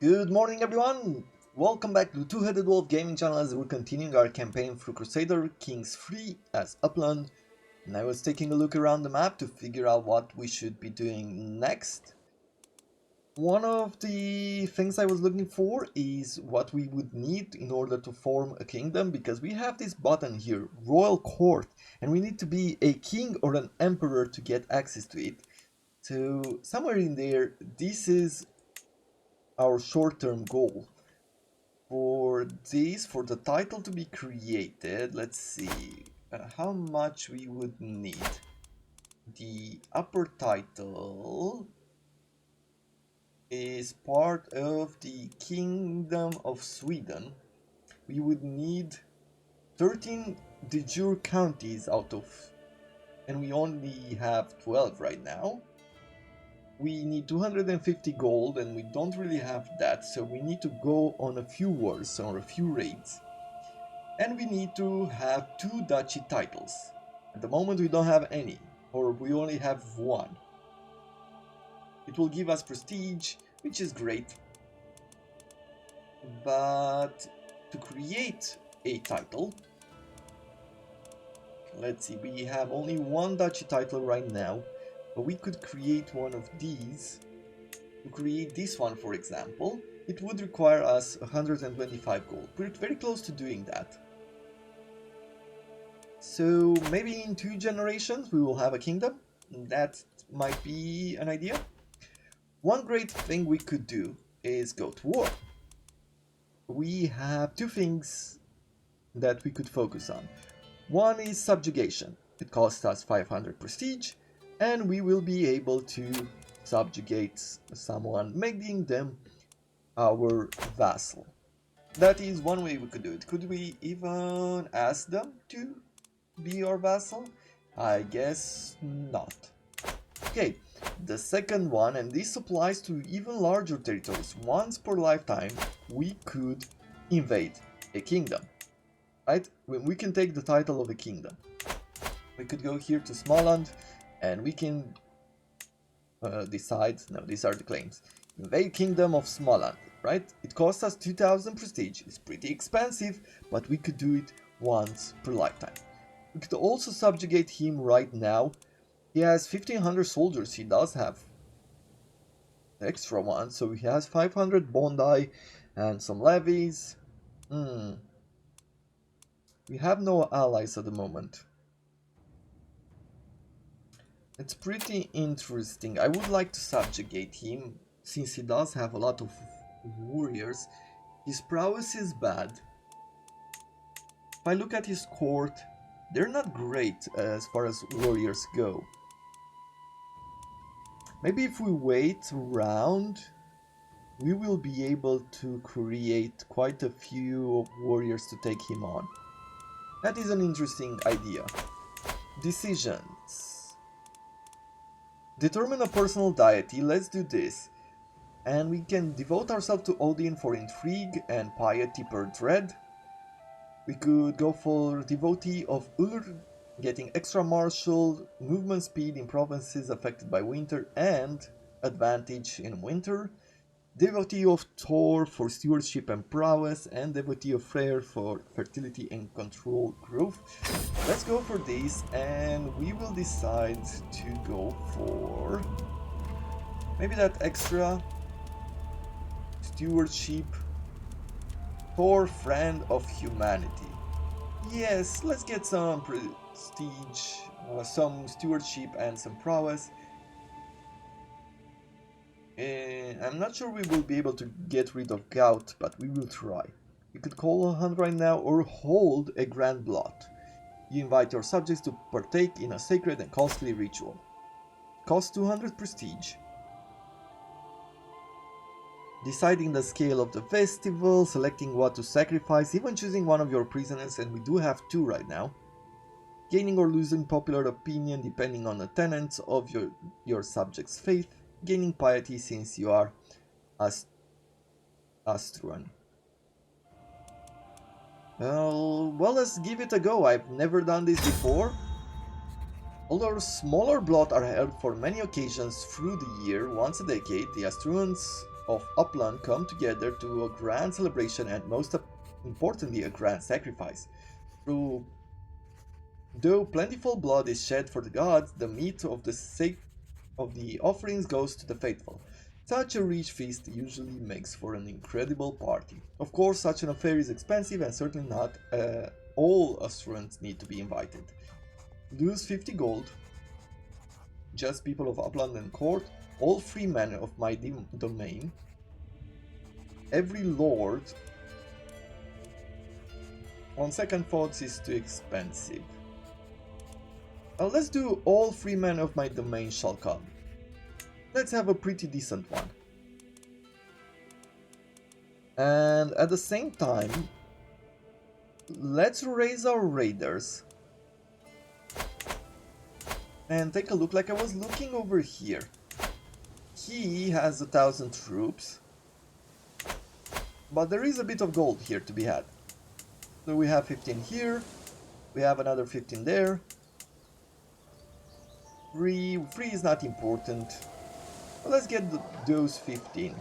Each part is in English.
Good morning, everyone! Welcome back to Two-Headed Wolf Gaming Channel as we're continuing our campaign through Crusader Kings 3 as Upland. And I was taking a look around the map to figure out what we should be doing next. One of the things I was looking for is what we would need in order to form a kingdom, because we have this button here, Royal Court, and we need to be a king or an emperor to get access to it. So somewhere in there, this is our short-term goal. For this, for the title to be created, let's see how much we would need. The upper title is part of the Kingdom of Sweden. We would need 13 de jure counties out of, and we only have 12 right now. We need 250 gold and we don't really have that, so we need to go on a few wars or a few raids. And we need to have 2 duchy titles. At the moment we don't have any, or we only have 1. It will give us prestige, which is great. But to create a title, let's see, we have only 1 duchy title right now. But we could create one of these. To create this one, for example, it would require us 125 gold. We're very close to doing that. So maybe in 2 generations we will have a kingdom. That might be an idea. One great thing we could do is go to war. We have 2 things that we could focus on. One is subjugation. It costs us 500 prestige. And we will be able to subjugate someone, making them our vassal. That is one way we could do it. Could we even ask them to be our vassal? I guess not. Okay, the second one, and this applies to even larger territories. Once per lifetime, we could invade a kingdom. Right? We can take the title of a kingdom. We could go here to Småland. And we can decide, no, these are the claims. Invade Kingdom of Småland, right? It costs us 2000 prestige. It's pretty expensive, but we could do it once per lifetime. We could also subjugate him right now. He has 1500 soldiers. He does have extra ones, so he has 500 bondi and some levies. We have no allies at the moment. It's pretty interesting. I would like to subjugate him, since he does have a lot of warriors. His prowess is bad. If I look at his court, they're not great as far as warriors go. Maybe if we wait around, we will be able to create quite a few warriors to take him on. That is an interesting idea. Decisions. Determine a personal deity, let's do this. And we can devote ourselves to Odin for intrigue and piety per dread. We could go for devotee of Ur, getting extra martial, movement speed in provinces affected by winter and advantage in winter. Devotee of Thor for stewardship and prowess, and devotee of Freyr for fertility and control growth. Let's go for this, and we will decide to go for maybe that extra stewardship for friend of humanity. Yes, let's get some prestige, some stewardship and some prowess. I'm not sure we will be able to get rid of gout, but we will try. You could call a hunt right now or hold a grand blot. You invite your subjects to partake in a sacred and costly ritual. Cost 200 prestige. Deciding the scale of the festival, selecting what to sacrifice, even choosing one of your prisoners, and we do have 2 right now. Gaining or losing popular opinion depending on the tenets of your subjects' faith. Gaining piety since you are Astruan. Well, let's give it a go. I've never done this before. Although smaller blot are held for many occasions through the year, once a decade, the Astruans of Upland come together to a grand celebration and most importantly a grand sacrifice. Though plentiful blood is shed for the gods, the meat of the offerings goes to the faithful. Such a rich feast usually makes for an incredible party. Of course, such an affair is expensive and certainly not all Austrians need to be invited. Lose 50 gold, just people of Upland and Court, all free men of my domain, every lord. On second thoughts is too expensive. Let's do all free men of my domain shall come. Let's have a pretty decent one. And at the same time, let's raise our raiders. And take a look. Like I was looking over here. He has 1,000 troops. But there is a bit of gold here to be had. So we have 15 here. We have another 15 there. Free is not important. Well, let's get those 15.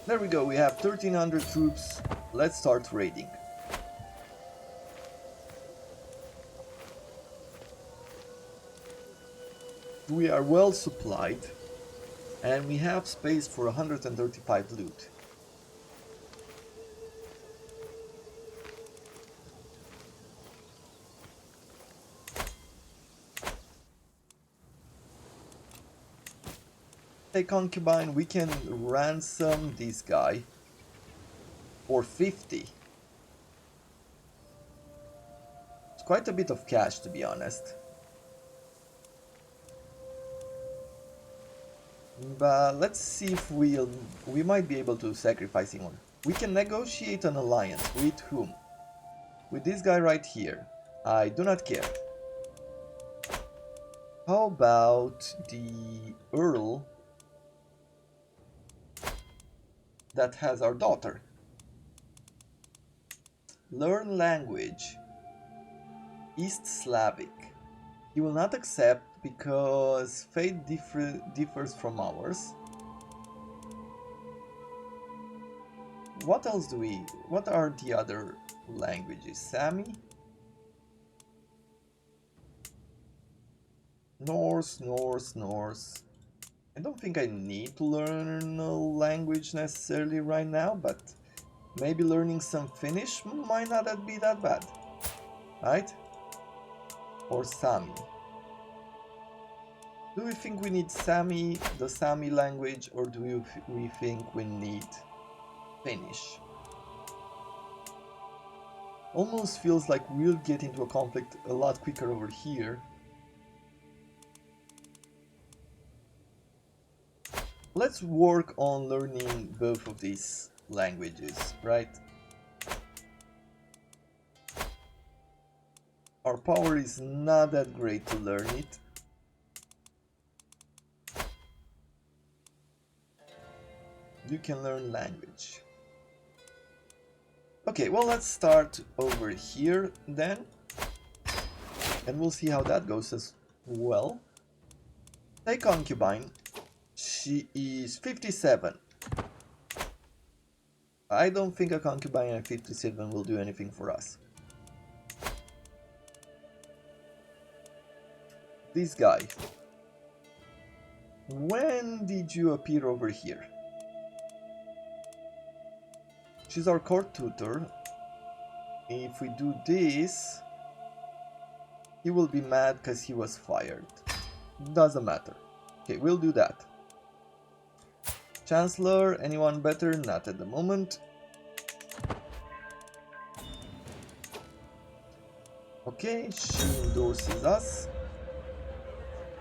There we go, we have 1,300 troops. Let's start raiding. We are well supplied. And we have space for 135 loot. A concubine, we can ransom this guy for 50. It's quite a bit of cash, to be honest. But let's see if we might be able to sacrifice him. We can negotiate an alliance. With whom? With this guy right here. I do not care. How about the Earl that has our daughter? Learn language. East Slavic. He will not accept because fate differs from ours. What else do we... What are the other languages? Sami? Norse. I don't think I need to learn a language necessarily right now, but maybe learning some Finnish might not be that bad. Right? Or Sami. Do we think we need Sami, the Sami language, or do we think we need Finnish? Almost feels like we'll get into a conflict a lot quicker over here. Let's work on learning both of these languages, right? Our power is not that great to learn it. You can learn language. Okay, well, let's start over here then. And we'll see how that goes as well. Take concubine. She is 57. I don't think a concubine at 57 will do anything for us. This guy. When did you appear over here? She's our court tutor. If we do this, he will be mad because he was fired. Doesn't matter. Okay, we'll do that. Chancellor, anyone better? Not at the moment. Okay, she endorses us.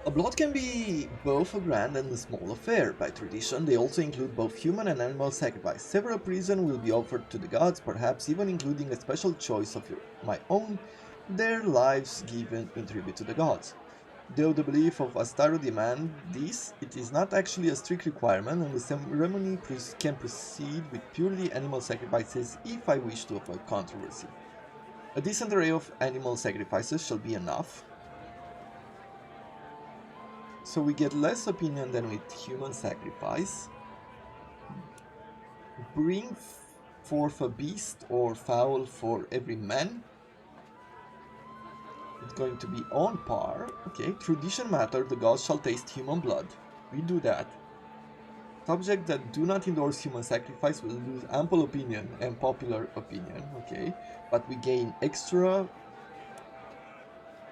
A blood can be both a grand and a small affair. By tradition, they also include both human and animal sacrifice. Several presents will be offered to the gods, perhaps even including a special choice of my own, their lives given in tribute to the gods. Though the belief of Astaro demand this, it is not actually a strict requirement, and the ceremony can proceed with purely animal sacrifices if I wish to avoid controversy. A decent array of animal sacrifices shall be enough. So we get less opinion than with human sacrifice. Bring forth a beast or fowl for every man. It's going to be on par. Okay, tradition matter, the gods shall taste human blood. We do that. Subjects that do not endorse human sacrifice will lose ample opinion and popular opinion. Okay, but we gain extra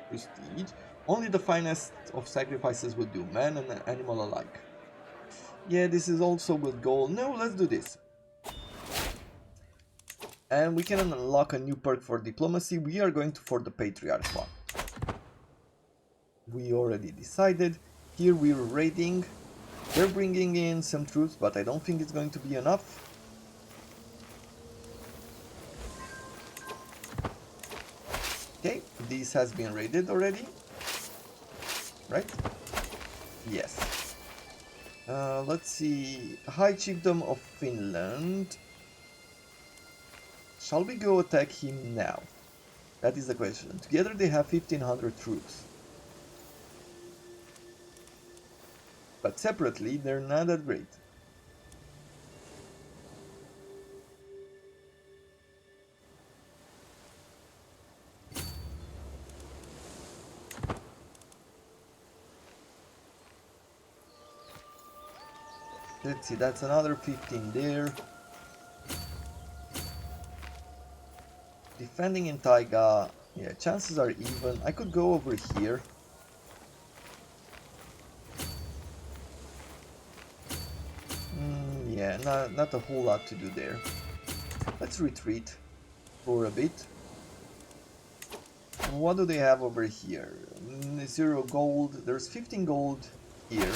prestige. Only the finest of sacrifices will do, man and animal alike. Yeah, this is also with gold. No, let's do this. And we can unlock a new perk for diplomacy. We are going for the patriarch one. We already decided. Here we're raiding. They're bringing in some troops, but I don't think it's going to be enough. Okay, this has been raided already. Right? Yes. Let's see. High Chiefdom of Finland. Shall we go attack him now? That is the question. Together they have 1500 troops. But separately, they're not that great. Let's see, that's another 15 there. Defending in Taiga, yeah, chances are even. I could go over here. Yeah, not a whole lot to do there. Let's retreat for a bit. What do they have over here? 0 gold. There's 15 gold here.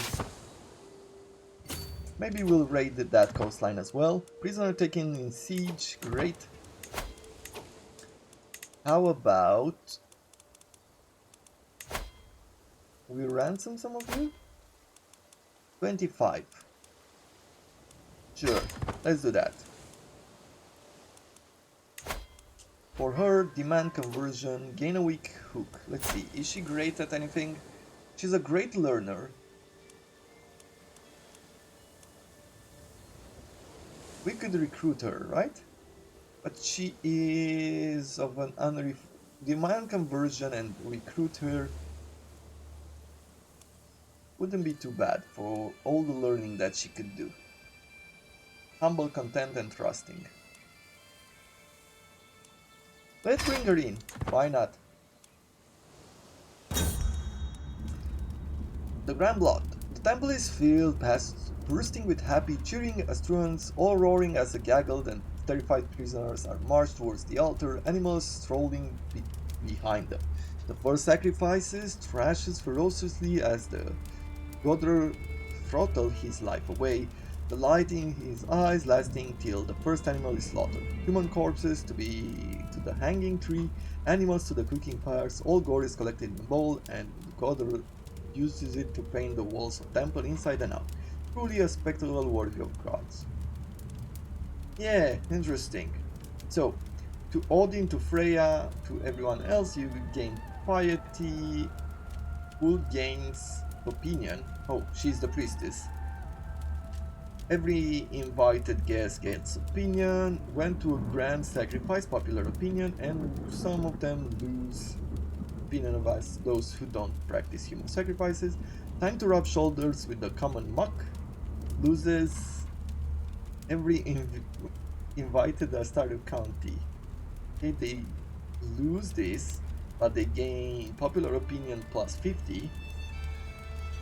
Maybe we'll raid that coastline as well. Prisoner taken in siege. Great. How about we ransom some of you? 25. Sure, let's do that. For her, demand conversion, gain a weak hook. Let's see, is she great at anything? She's a great learner. We could recruit her, right? But she is of an demand conversion, and recruit her wouldn't be too bad for all the learning that she could do. Humble, content, and trusting. Let's bring her in. Why not? The Grand Blood. The temple is filled past bursting with happy, cheering Astruans, all roaring as the gaggled and terrified prisoners are marched towards the altar, animals strolling behind them. The first sacrifices thrashes ferociously as the Godrer throttle his life away, the light in his eyes lasting till the first animal is slaughtered. Human corpses to the hanging tree, animals to the cooking fires, all gore is collected in a bowl, and Godrer uses it to paint the walls of temple inside and out. Truly a spectacle worthy of gods. Yeah, interesting. So, to Odin, to Freya, to everyone else, you gain piety. Who gains opinion? Oh, she's the priestess. Every invited guest gets opinion, went to a grand sacrifice, popular opinion, and some of them lose opinion of us, those who don't practice human sacrifices. Time to rub shoulders with the common muck, loses every invited a starter county. Okay, they lose this, but they gain popular opinion plus 50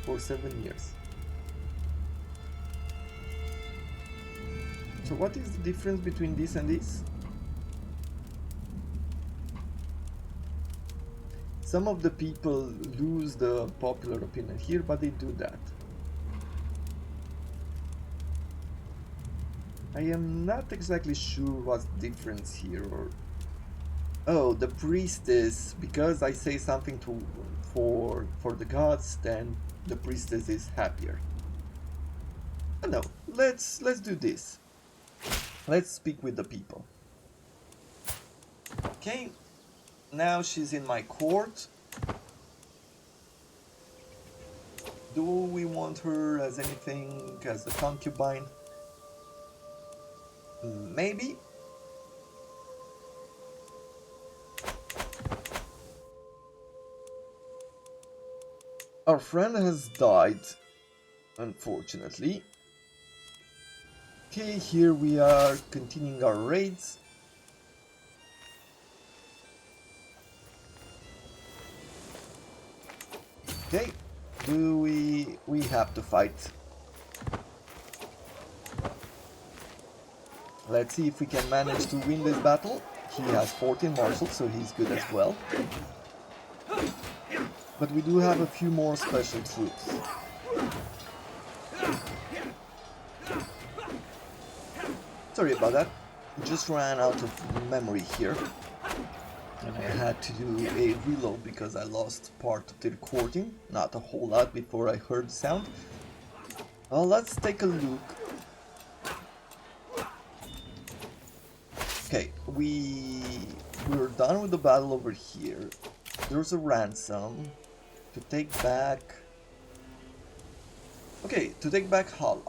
for 7 years. So what is the difference between this and this? Some of the people lose the popular opinion here, but they do that. I am not exactly sure what's the difference here. Oh, the priestess, because I say something for the gods, then the priestess is happier. No, let's do this. Let's speak with the people. Okay, now she's in my court. Do we want her as anything, as a concubine? Maybe. Our friend has died, unfortunately. Okay, here we are continuing our raids. Okay, we have to fight. Let's see if we can manage to win this battle. He has 14 marshals, so he's good as well. But we do have a few more special troops. Sorry about that. Just ran out of memory here. And I had to do a reload because I lost part of the recording. Not a whole lot before I heard the sound. Well, let's take a look. Okay, we're done with the battle over here. There's a ransom to take back. Okay, to take back Hala,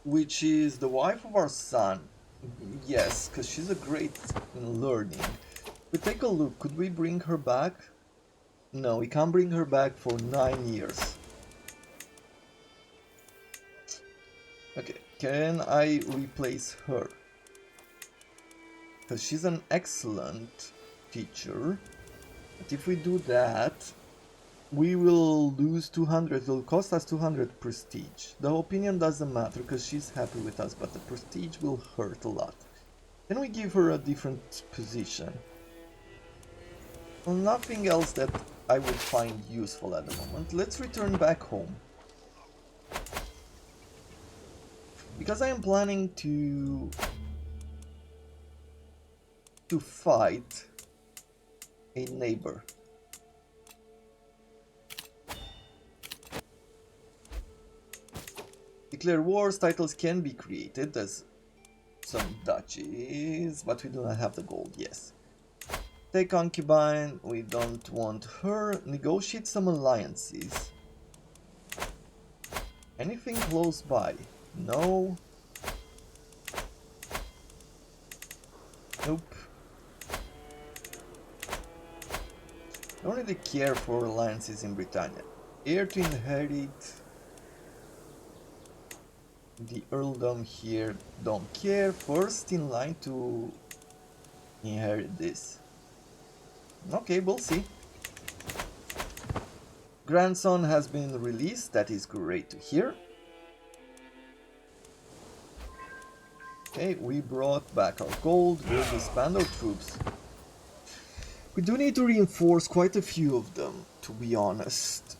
which is the wife of our son. Yes, because she's a great in learning. But take a look, could we bring her back? No, we can't bring her back for 9 years. Okay, can I replace her? Because she's an excellent teacher. But if we do that, we will lose 200, it will cost us 200 prestige. The opinion doesn't matter because she's happy with us, but the prestige will hurt a lot. Can we give her a different position? Well, nothing else that I would find useful at the moment. Let's return back home. Because I am planning to fight a neighbor. Declare wars, titles can be created as some duchies, but we do not have the gold, yes. Take concubine, we don't want her. Negotiate some alliances. Anything close by? No. Nope. Don't really care for alliances in Britannia. Heir to inherit the earldom here, don't care. First in line to inherit this. Okay, we'll see. Grandson has been released, that is great to hear. Okay, we brought back our gold, we'll disband our troops. We do need to reinforce quite a few of them, to be honest.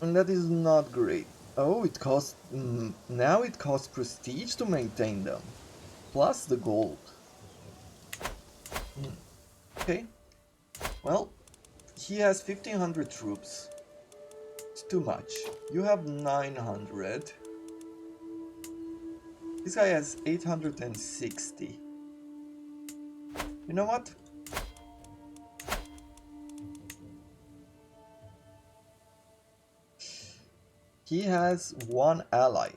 And that is not great. Oh, it costs... now it costs prestige to maintain them. Plus the gold. Okay. Well, he has 1500 troops. It's too much. You have 900. This guy has 860. You know what? He has one ally.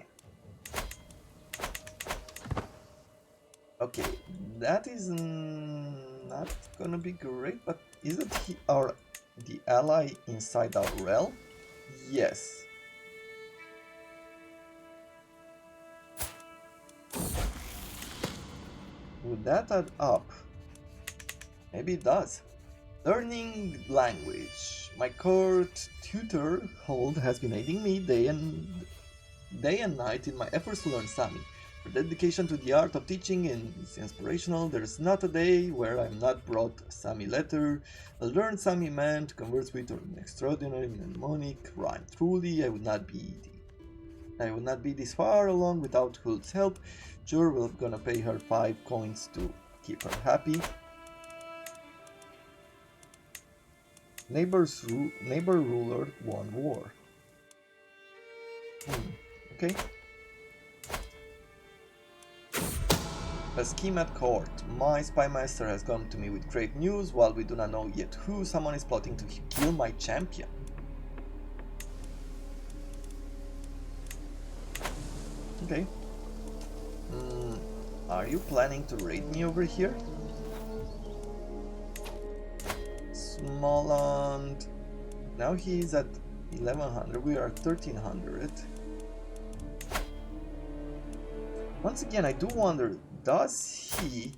Okay, that is not gonna be great, but isn't he the ally inside our realm? Yes. Would that add up? Maybe it does. Learning language. My court tutor Hold has been aiding me day and night in my efforts to learn Sami. Her dedication to the art of teaching is inspirational. There's not a day where I'm not brought a Sami letter, a learned Sami man to converse with, or an extraordinary mnemonic rhyme. Truly, I would not be this far along without Huld's help. Sure, we're gonna pay her 5 coins to keep her happy. Neighbor ruler won war. Okay. A scheme at court. My spy master has come to me with great news. While we do not know yet who, someone is plotting to kill my champion. Okay. Are you planning to raid me over here? Smalland. Now he's at 1100. We are 1300. Once again, I do wonder, does he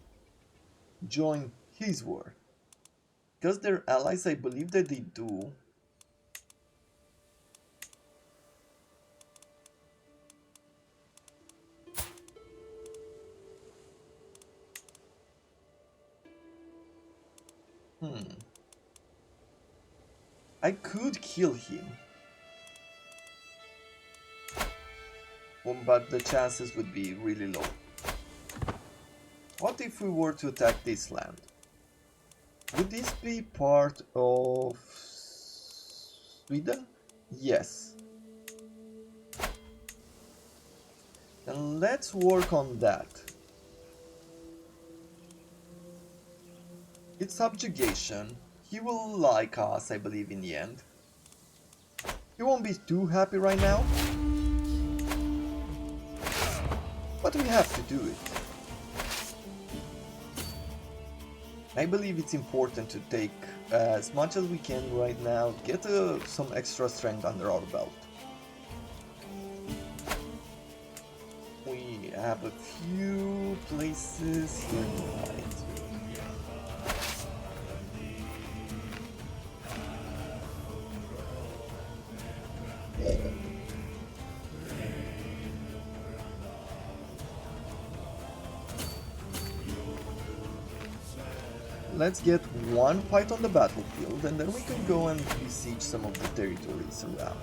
join his war? Because they're allies, I believe that they do. I could kill him. But the chances would be really low. What if we were to attack this land? Would this be part of Sweden? Yes. Then let's work on that. It's subjugation. He will like us, I believe, in the end. He won't be too happy right now. But we have to do it. I believe it's important to take as much as we can right now, get some extra strength under our belt. We have a few places here to fight. Let's get one fight on the battlefield and then we can go and besiege some of the territories around.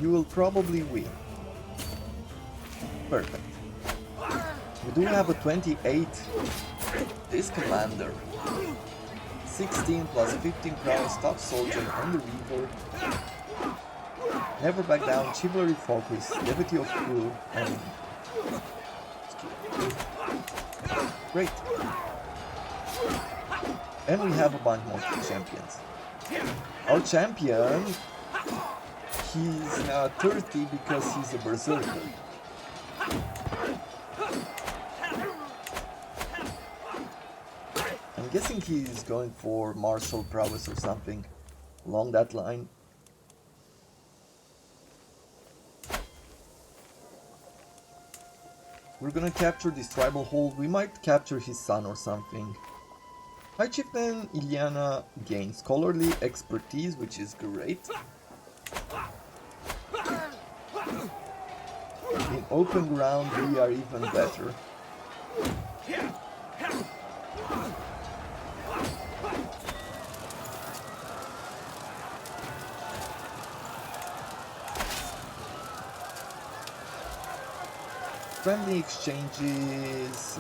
You will probably win. Perfect. We do have a 28. This commander. 16 plus 15 prowess, tough soldier on the river. Never back down, chivalry focus, levity of crew, and great. And we have a bunch more champions. Our champion, he's now 30 because he's a berserker. I'm guessing he's going for martial prowess or something along that line. We're gonna capture this tribal hold. We might capture his son or something. High Chieftain Ilyana gains scholarly expertise, which is great. In open ground, we are even better. Friendly exchanges.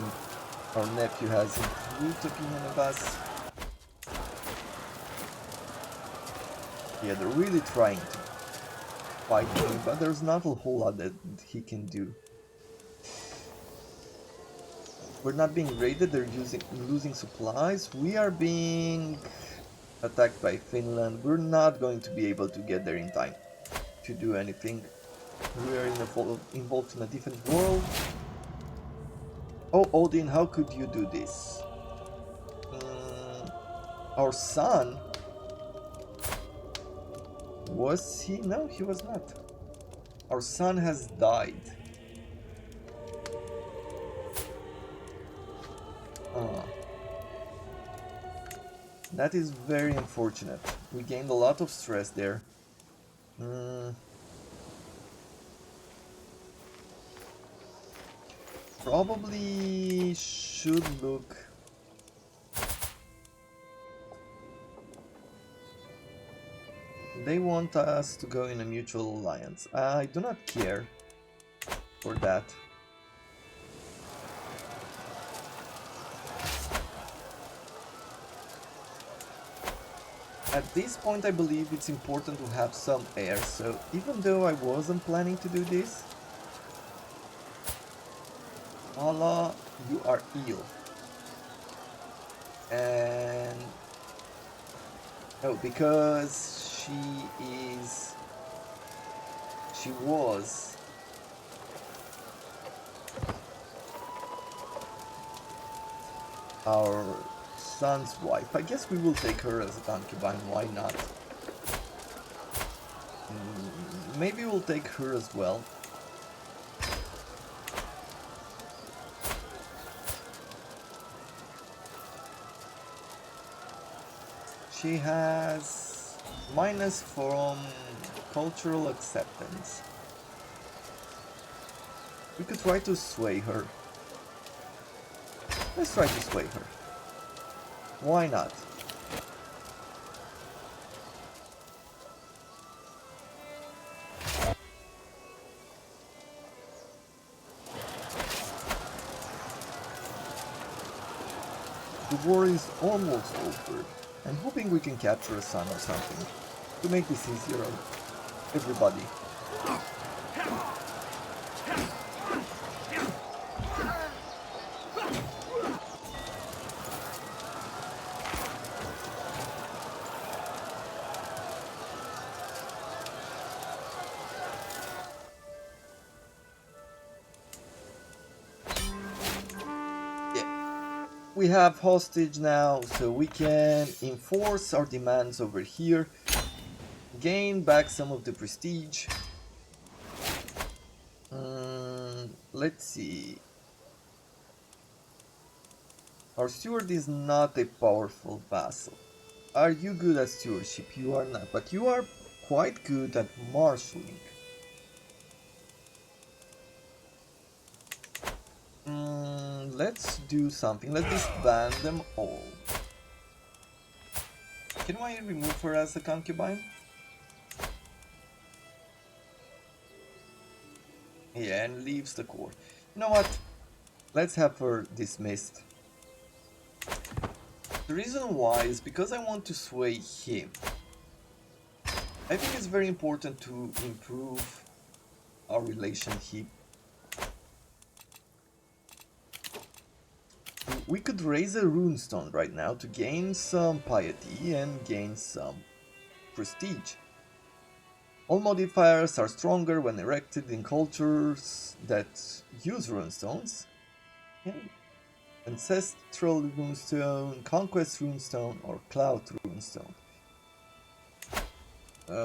Our nephew has improved opinion of us. Yeah, they're really trying to fight me, but there's not a whole lot that he can do. We're not being raided, they're losing supplies. We are being attacked by Finland. We're not going to be able to get there in time to do anything. We are involved in a different world. Oh, Odin, how could you do this? Our son? Was he? No, he was not. Our son has died. That is very unfortunate. We gained a lot of stress there. Probably should look. They want us to go in a mutual alliance. I do not care for that. At this point I believe it's important to have some air, so even though I wasn't planning to do this, Allah, you are ill. And oh, because she was our son's wife. I guess we will take her as a concubine, why not? Maybe we'll take her as well. She has minus from cultural acceptance. We could try to sway her. Let's try to sway her. Why not? The war is almost over. I'm hoping we can capture a son or something to make this easier on everybody. We have hostage now, so we can enforce our demands over here, gain back some of the prestige. Let's see. Our steward is not a powerful vassal. Are you good at stewardship? You are not, but you are quite good at marshalling. Let's do something. Let's disband them all. Can I remove her as a concubine? Yeah, and leaves the court. You know what? Let's have her dismissed. The reason why is because I want to sway him. I think it's very important to improve our relationship. We could raise a runestone right now to gain some piety and gain some prestige. All modifiers are stronger when erected in cultures that use runestones. Okay. Ancestral runestone, conquest runestone, or cloud runestone.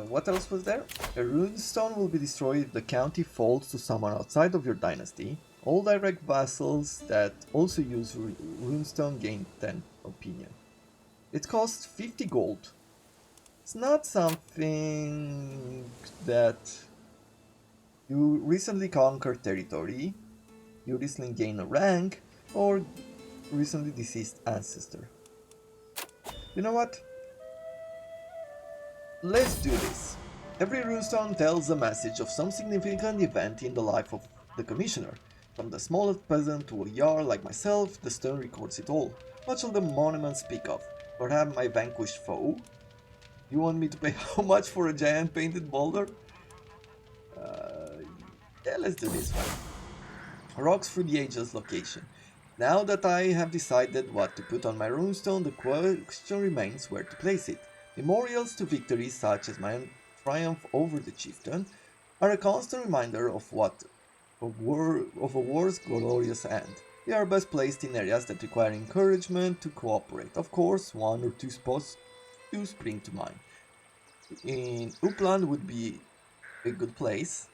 What else was there? A runestone will be destroyed if the county falls to someone outside of your dynasty. All direct vassals that also use runestone gain 10 opinion. It costs 50 gold. It's not something that you recently conquered territory, you recently gain a rank, or recently deceased ancestor. You know what? Let's do this. Every runestone tells a message of some significant event in the life of the commissioner. From the smallest peasant to a jarl like myself, the stone records it all. What shall the monument speak of? Perhaps my vanquished foe? You want me to pay how much for a giant painted boulder? Yeah, let's do this one. Rocks through the ages location. Now that I have decided what to put on my runestone, the question remains where to place it. Memorials to victories such as my triumph over the chieftain are a constant reminder of a war's glorious end. They are best placed in areas that require encouragement to cooperate. Of course, one or two spots do spring to mind. In Upland would be a good place.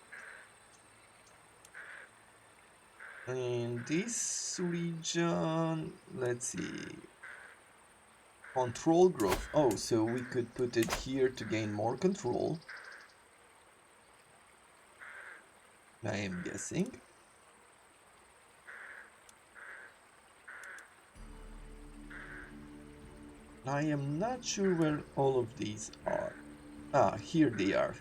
In this region, let's see. Control growth. Oh, so we could put it here to gain more control. I am guessing. I am not sure where all of these are. Ah, here they are.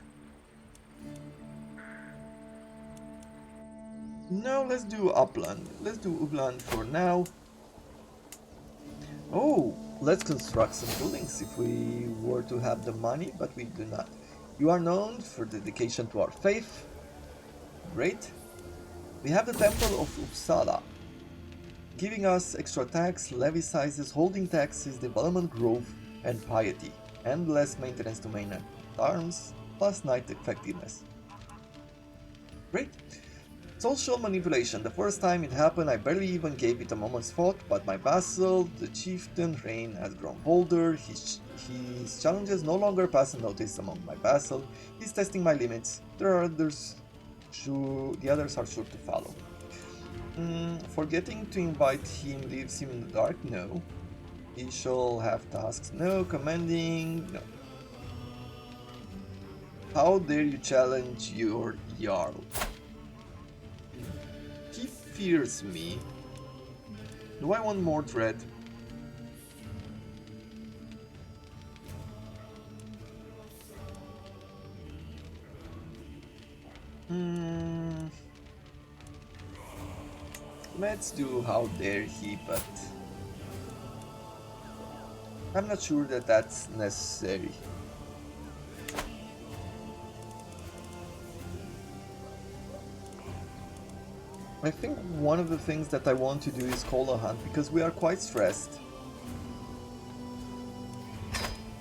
No, let's do upland. Let's do upland for now. Oh, let's construct some buildings if we were to have the money, but we do not. You are known for dedication to our faith. Great. We have the Temple of Uppsala. giving us extra attacks, levy sizes, holding taxes, development growth, and piety, and less maintenance to main arms, plus knight effectiveness. Great. Social manipulation. The first time it happened, I barely even gave it a moment's thought, but my vassal, the chieftain Rain, has grown bolder. His challenges no longer pass unnoticed among my vassal. He's testing my limits. The others are sure to follow. Forgetting to invite him leaves him in the dark? No. He shall have tasks? No. Commanding? No. How dare you challenge your Jarl? He fears me. Do I want more dread? Let's do how dare he, but I'm not sure that that's necessary. I think one of the things that I want to do is call a hunt because we are quite stressed.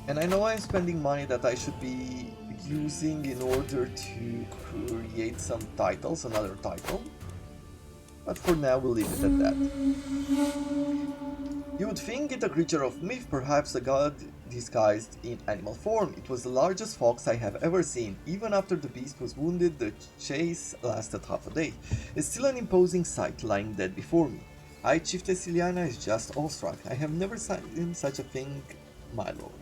And I know I'm spending money that I should be using in order to create some titles, another title. But for now we'll leave it at that. You would think it a creature of myth, perhaps a god disguised in animal form. It was the largest fox I have ever seen. Even after the beast was wounded, the chase lasted half a day. It's still an imposing sight lying dead before me. I, Chiefess Ilyana, is just awestruck. I have never seen such a thing, my lord.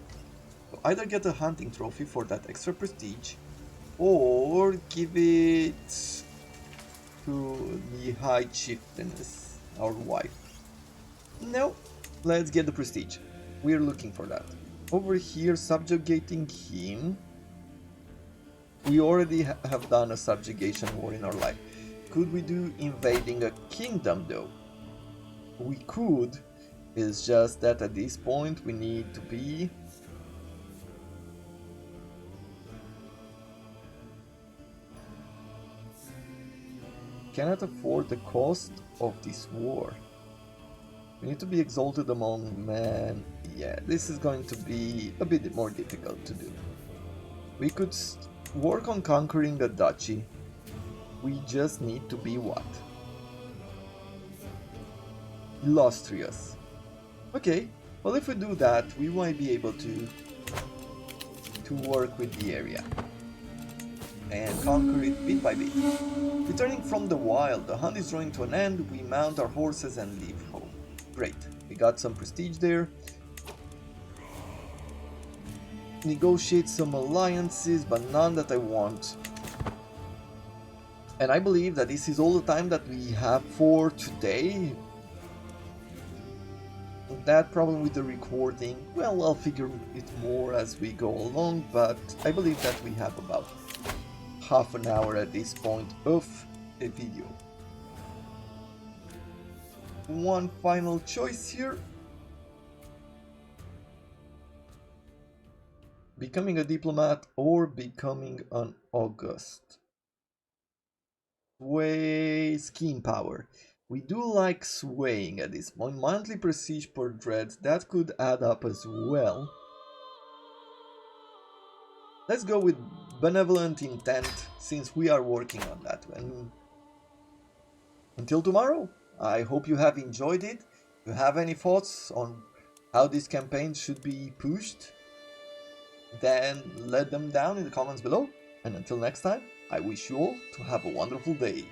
So either get a hunting trophy for that extra prestige, or give it to the High Chieftainess, our wife. No, let's get the prestige. We're looking for that. Over here, subjugating him. We already have done a subjugation war in our life. Could we do invading a kingdom though? We could. It's just that at this point we need to be... Cannot afford the cost of this war. We need to be exalted among men. Yeah, this is going to be a bit more difficult to do. We could work on conquering a duchy. We just need to be what? Illustrious. Okay, well if we do that, we might be able to work with the area and conquer it bit by bit. Returning from the wild, the hunt is drawing to an end. We mount our horses and leave home. Great, we got some prestige there. Negotiate some alliances, but none that I want. And I believe that this is all the time that we have for today. That problem with the recording, well, I'll figure it more as we go along, but I believe that we have about half an hour at this point of a video. One final choice here. Becoming a diplomat or becoming an August. Sway scheme power. We do like swaying at this point. Monthly prestige per dread, that could add up as well. Let's go with benevolent intent since we are working on that. And until tomorrow, I hope you have enjoyed it. If you have any thoughts on how this campaign should be pushed, then let them down in the comments below. And until next time, I wish you all to have a wonderful day.